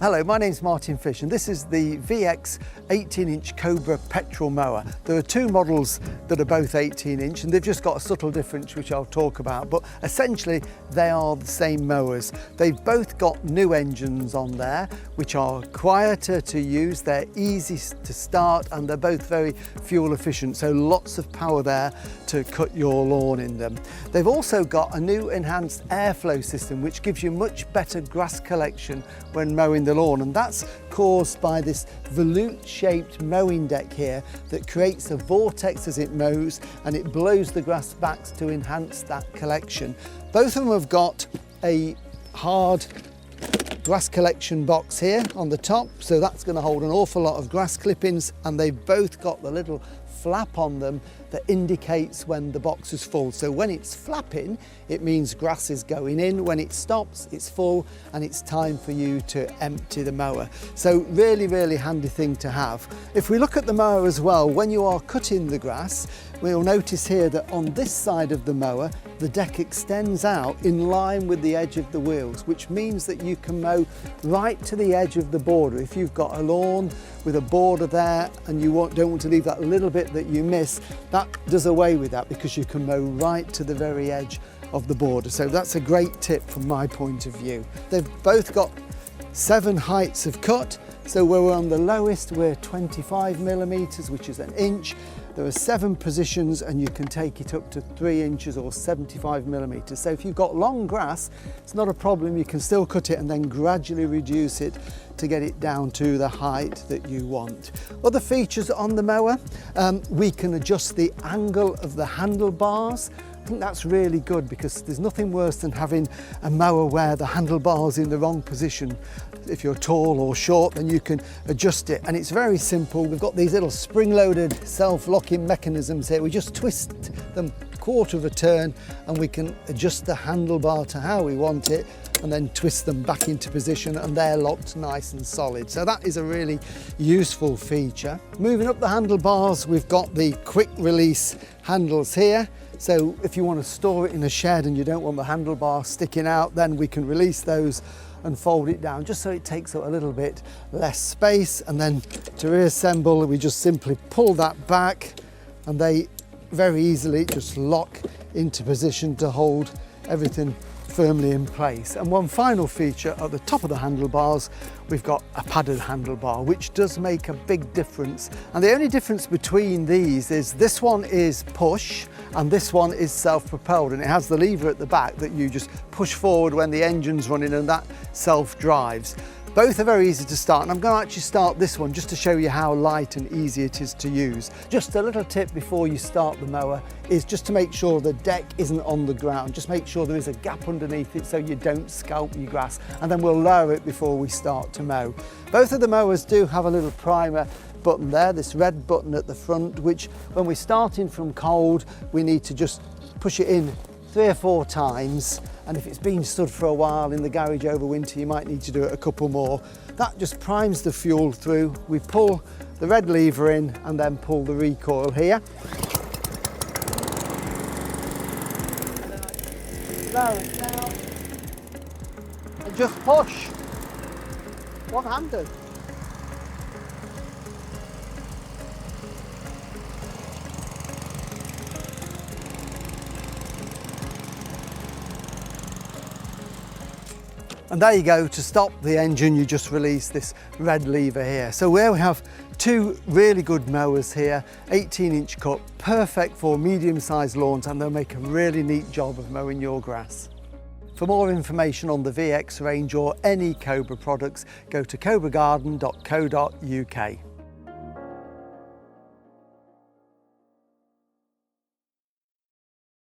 Hello, my name's Martin Fish and this is the VX 18-inch Cobra petrol mower. There are two models that are both 18-inch and they've just got a subtle difference which I'll talk about, but essentially they are the same mowers. They've both got new engines on there which are quieter to use, they're easy to start and they're both very fuel efficient, so lots of power there to cut your lawn in them. They've also got a new enhanced airflow system which gives you much better grass collection when mowing the lawn, and that's caused by this volute-shaped mowing deck here that creates a vortex as it mows and it blows the grass back to enhance that collection. Both of them have got a hard grass collection box here on the top, so that's going to hold an awful lot of grass clippings, and they've both got the little flap on them that indicates when the box is full. So when it's flapping, it means grass is going in. When it stops, it's full and it's time for you to empty the mower. So really handy thing to have. If we look at the mower as well, when you are cutting the grass, we'll notice here that on this side of the mower, the deck extends out in line with the edge of the wheels, which means that you can mow right to the edge of the border. If you've got a lawn with a border there and you don't want to leave that little bit that you miss, that does away with that because you can mow right to the very edge of the border. So that's a great tip from my point of view. They've both got 7 heights of cut. So where we're on the lowest, we're 25 millimeters, which is an inch. There are 7 positions and you can take it up to 3 inches or 75 millimeters. So if you've got long grass, it's not a problem. You can still cut it and then gradually reduce it to get it down to the height that you want. Other features on the mower, we can adjust the angle of the handlebars. I think that's really good because there's nothing worse than having a mower where the handlebar's in the wrong position. If you're tall or short, then you can adjust it, and it's very simple. We've got these little spring-loaded self-locking mechanisms here. We just twist them a quarter of a turn and we can adjust the handlebar to how we want it and then twist them back into position and they're locked nice and solid. So that is a really useful feature. Moving up the handlebars, we've got the quick release handles here. So if you want to store it in a shed and you don't want the handlebar sticking out, then we can release those and fold it down just so it takes up a little bit less space. And then to reassemble, we just simply pull that back and they very easily just lock into position to hold everything firmly in place. And one final feature at the top of the handlebars, we've got a padded handlebar, which does make a big difference. And the only difference between these is this one is push and this one is self-propelled, and it has the lever at the back that you just push forward when the engine's running and that self-drives. Both are very easy to start, and I'm going to actually start this one just to show you how light and easy it is to use. Just a little tip before you start the mower is just to make sure the deck isn't on the ground. Just make sure there is a gap underneath it so you don't scalp your grass, and then we'll lower it before we start to mow. Both of the mowers do have a little primer button there, this red button at the front, which when we're starting from cold, we need to just push it in 3 or 4 times, and if it's been stood for a while in the garage over winter, you might need to do it a couple more. That just primes the fuel through. We pull the red lever in and then pull the recoil here. Lower it now and just push, one-handed. And there you go, to stop the engine, you just release this red lever here. So here we have 2 really good mowers here, 18-inch cut, perfect for medium-sized lawns, and they'll make a really neat job of mowing your grass. For more information on the VX range or any Cobra products, go to cobragarden.co.uk.